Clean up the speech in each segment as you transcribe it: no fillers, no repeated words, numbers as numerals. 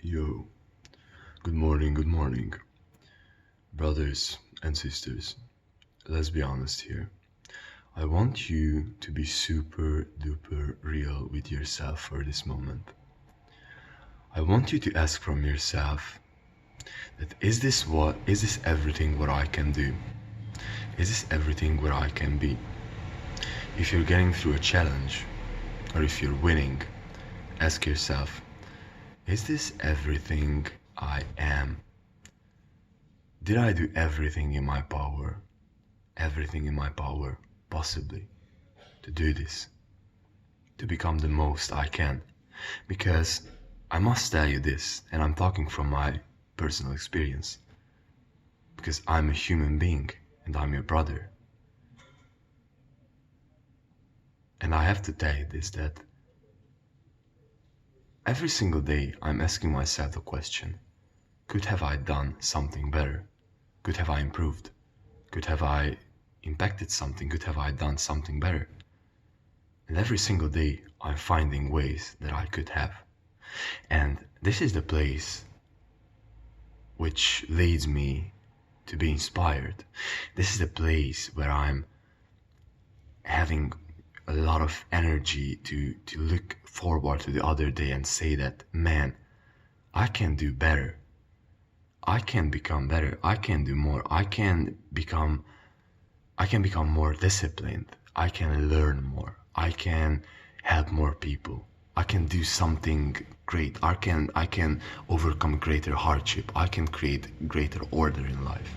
Yo, good morning, brothers and sisters. Let's be honest here. I want you to be super duper real with yourself for this moment. I want you to ask from yourself that is this everything what I can do? Is this everything what I can be? If you're getting through a challenge or if you're winning, ask yourself, is this everything I am? Did I do everything in my power? Everything in my power, possibly, to do this, to become the most I can. Because I must tell you this, and I'm talking from my personal experience, because I'm a human being and I'm your brother. And I have to tell you this, that every single day I'm asking myself the question, could have I done something better? Could have I improved? Could have I impacted something? Could have I done something better? And every single day I'm finding ways that I could have. And this is the place which leads me to be inspired. This is the place where I'm having a lot of energy to look forward to the other day and say that, man, I can do better. I can become better. I can do more. I can become more disciplined. I can learn more. I can help more people. I can do something great. I can overcome greater hardship. I can create greater order in life.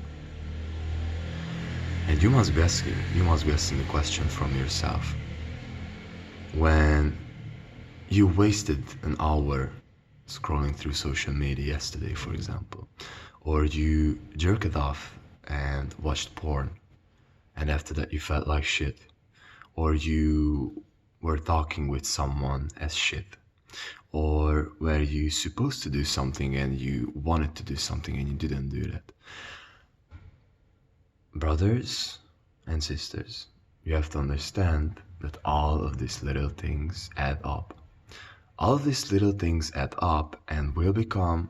And you must be asking the question from yourself. When you wasted an hour scrolling through social media yesterday, for example, or you jerked off and watched porn, and after that you felt like shit, or you were talking with someone as shit, or were you supposed to do something and you wanted to do something and you didn't do that. Brothers and sisters, you have to understand that all of these little things add up. All of these little things add up and will become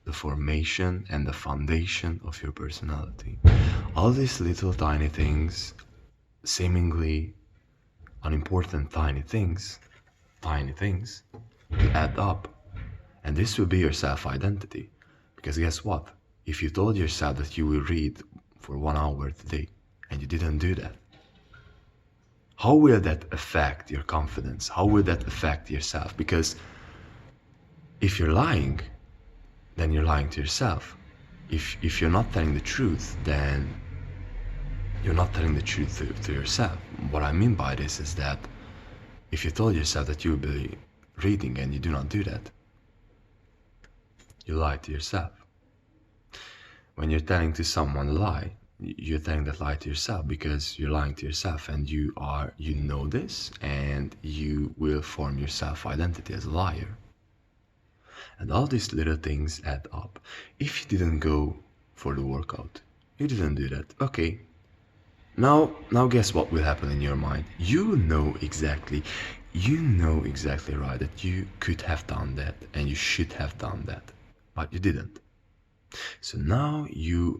the formation and the foundation of your personality. All these little tiny things, seemingly unimportant tiny things, will add up. And this will be your self-identity. Because guess what? If you told yourself that you will read for 1 hour today and you didn't do that, how will that affect your confidence? How will that affect yourself? Because if you're lying, then you're lying to yourself. If you're not telling the truth, then you're not telling the truth to yourself. What I mean by this is that if you told yourself that you will be reading and you do not do that, you lie to yourself. When you're telling to someone a lie, you're telling that lie to yourself because you're lying to yourself, and you know this, and you will form your self-identity as a liar. And all these little things add up. If you didn't go for the workout, you didn't do that, okay. Now guess what will happen in your mind? You know exactly right that you could have done that and you should have done that, but you didn't. So now your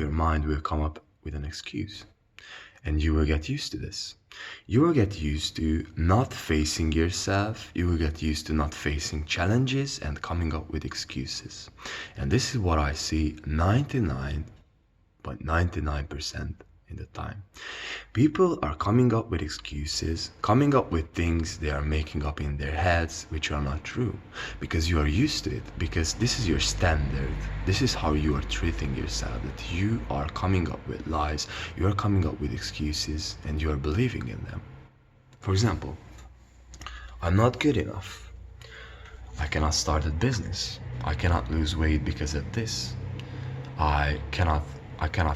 mind will come up with an excuse, and you will get used to this. You will get used to not facing yourself. You will get used to not facing challenges and coming up with excuses. And this is what I see 99.99% in the time. People are coming up with excuses, coming up with things they are making up in their heads which are not true, because you are used to it, because this is your standard. This is how you are treating yourself, that you are coming up with lies, you are coming up with excuses, and you are believing in them. For example, I'm not good enough. I cannot start a business. I cannot lose weight because of this. I cannot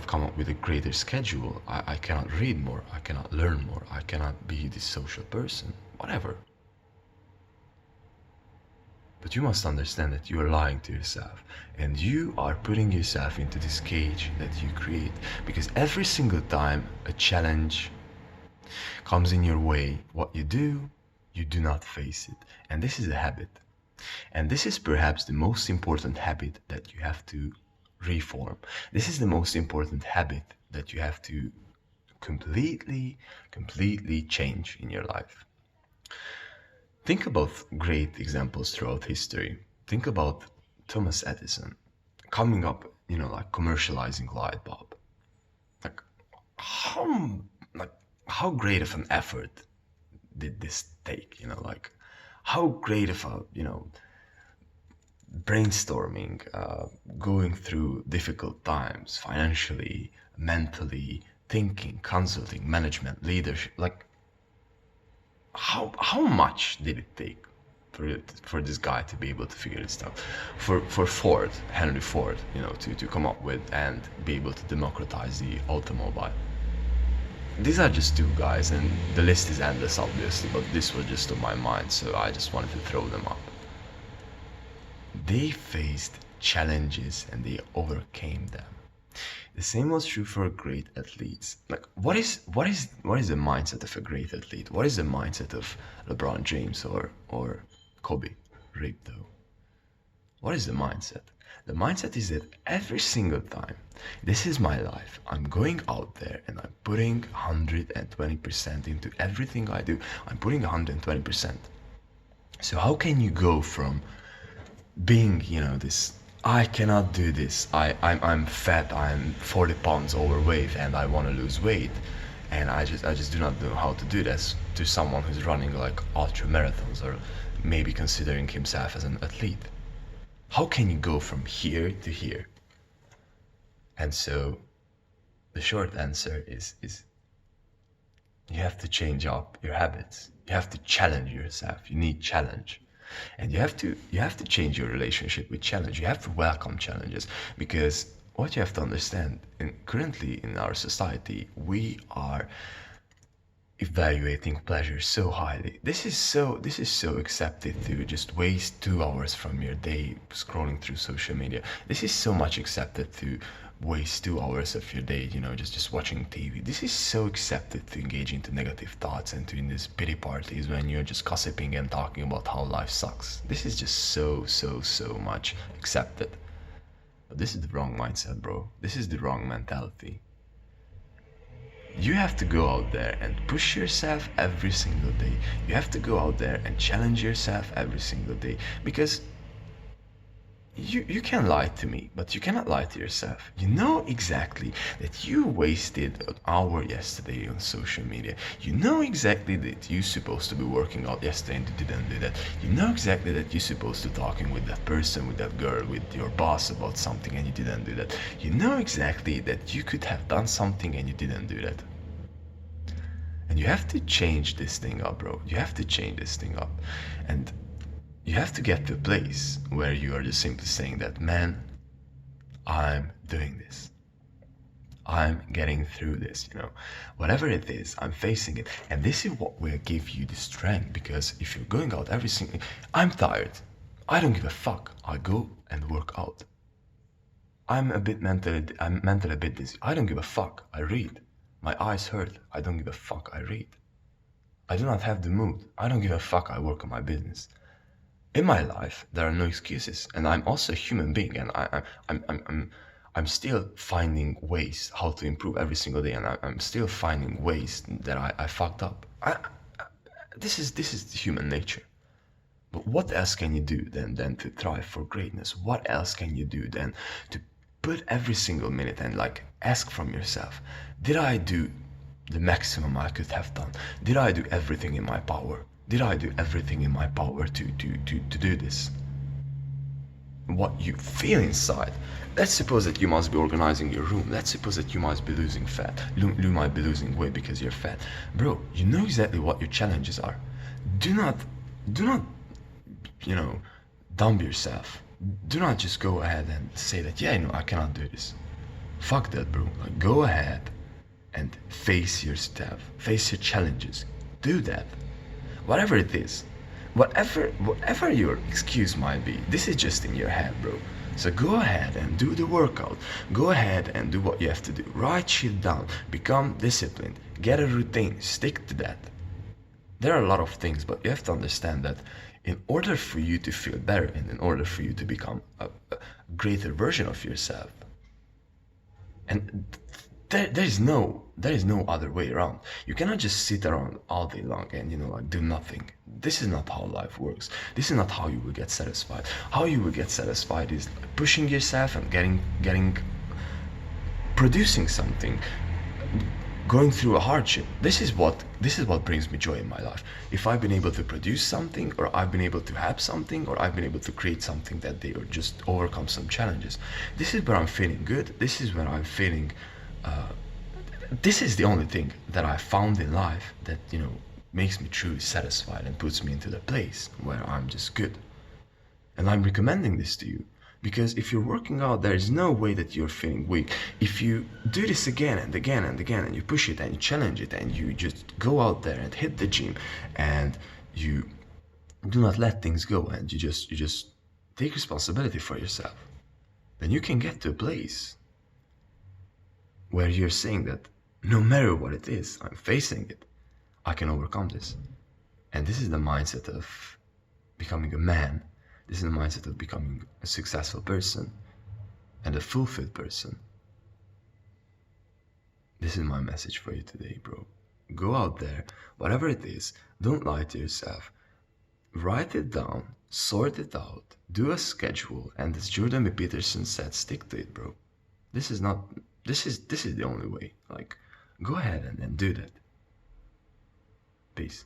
come up with a greater schedule. I cannot read more. I cannot learn more. I cannot be this social person. Whatever. But you must understand that you are lying to yourself, and you are putting yourself into this cage that you create, because every single time a challenge comes in your way, what you do not face it. And this is a habit. And this is perhaps the most important habit that you have to reform. This is the most important habit that you have to completely change in your life. Think about great examples throughout history. Think about Thomas Edison coming up, like commercializing light bulb. Like how like how great of an effort did this take? Like how great of a, brainstorming, going through difficult times financially, mentally, thinking, consulting, management, leadership. Like how much did it take for this guy to be able to figure this out? For Ford, Henry Ford, to come up with and be able to democratize the automobile. These are just two guys, and the list is endless, obviously, but this was just on my mind, so I just wanted to throw them up. They faced challenges and they overcame them. The same was true for great athletes. Like, what is the mindset of a great athlete? What is the mindset of LeBron James or Kobe, Rip though? What is the mindset? The mindset is that every single time, this is my life. I'm going out there and I'm putting 120% into everything I do. I'm putting 120%. So how can you go from being, this, I cannot do this, I'm fat, I'm 40 pounds overweight and I want to lose weight, and I just do not know how to do this, to someone who's running like ultra marathons or maybe considering himself as an athlete? How can you go from here to here? And so the short answer is you have to change up your habits. You have to challenge yourself. You need challenge. And you have to change your relationship with challenge. You have to welcome challenges, because what you have to understand, currently in our society, we are evaluating pleasure so highly. This is so accepted to just waste 2 hours from your day scrolling through social media. This is so much accepted to waste 2 hours of your day, just watching TV. This is so accepted to engage into negative thoughts and to in these pity parties when you're just gossiping and talking about how life sucks. This is just so much accepted. But this is the wrong mindset, bro. This is the wrong mentality. You have to go out there and push yourself every single day. You have to go out there and challenge yourself every single day, because you can lie to me, but you cannot lie to yourself. You know exactly that you wasted an hour yesterday on social media. You know exactly that you're supposed to be working out yesterday and you didn't do that. You know exactly that you're supposed to talking with that person, with that girl, with your boss about something and you didn't do that. You know exactly that you could have done something and you didn't do that. And you have to change this thing up, bro. You have to change this thing up. And you have to get to a place where you are just simply saying that, man, I'm doing this. I'm getting through this, Whatever it is, I'm facing it. And this is what will give you the strength, because if you're going out every single... I'm tired. I don't give a fuck. I go and work out. I'm mentally a bit dizzy. I don't give a fuck. I read. My eyes hurt. I don't give a fuck. I read. I do not have the mood. I don't give a fuck. I work on my business. In my life, there are no excuses, and I'm also a human being, and I'm still finding ways how to improve every single day, and I'm still finding ways that I fucked up. This is human nature. But what else can you do than to thrive for greatness? What else can you do than to put every single minute and ask from yourself, did I do the maximum I could have done? Did I do everything in my power? Did I do everything in my power to do this? What you feel inside. Let's suppose that you must be organizing your room. Let's suppose that you must be losing fat. You might be losing weight because you're fat. Bro, you know exactly what your challenges are. Do not, dumb yourself. Do not just go ahead and say that, I cannot do this. Fuck that, bro. Go ahead and face your stuff. Face your challenges. Do that. Whatever it is, whatever your excuse might be, this is just in your head, bro. So go ahead and do the workout. Go ahead and do what you have to do. Write shit down. Become disciplined. Get a routine. Stick to that. There are a lot of things, but you have to understand that in order for you to feel better and in order for you to become a greater version of yourself. And there is no other way around. You cannot just sit around all day long and like do nothing. This is not how life works. This is not how you will get satisfied. How you will get satisfied is pushing yourself and getting producing something, going through a hardship. This is what brings me joy in my life. If I've been able to produce something, or I've been able to have something, or I've been able to create something that day, or just overcome some challenges, this is where I'm feeling good. This is where I'm feeling this is the only thing that I found in life that makes me truly satisfied and puts me into the place where I'm just good. And I'm recommending this to you, because if you're working out, there is no way that you're feeling weak. If you do this again and again and again, and you push it and you challenge it, and you just go out there and hit the gym, and you do not let things go, and you just take responsibility for yourself, then you can get to a place where you're saying that no matter what it is, I'm facing it, I can overcome this. And this is the mindset of becoming a man. This is the mindset of becoming a successful person and a fulfilled person. This is my message for you today, bro. Go out there, whatever it is, don't lie to yourself. Write it down, sort it out, do a schedule, and as Jordan B. Peterson said, stick to it, bro. This is the only way. Like, go ahead and do that. Peace.